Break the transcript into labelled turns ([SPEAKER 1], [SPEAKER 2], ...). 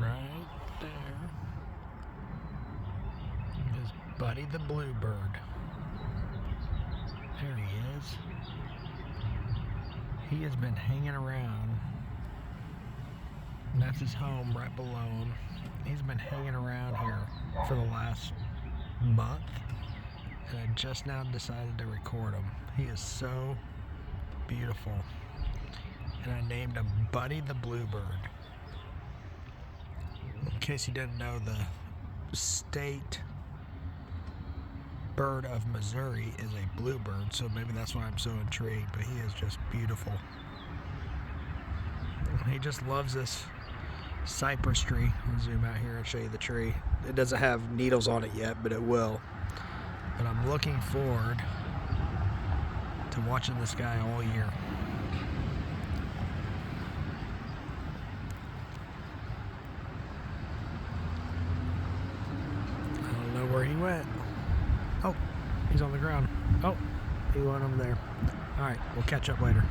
[SPEAKER 1] Right there is Buddy the Bluebird. There he is. He has been hanging around. That's his home right below him. He's been hanging around here for the last month, and I just now decided to record him. He is so beautiful, and I named him Buddy the Bluebird. In case you didn't know, the state bird of Missouri is a bluebird, so maybe that's why I'm so intrigued, but he is just beautiful. He just loves this cypress tree. I'll zoom out here and show you the tree. It doesn't have needles on it yet, but it will. But I'm looking forward to watching this guy all year. I don't know where he went. Oh, he's on the ground. Oh, he went over there. All right, we'll catch up later.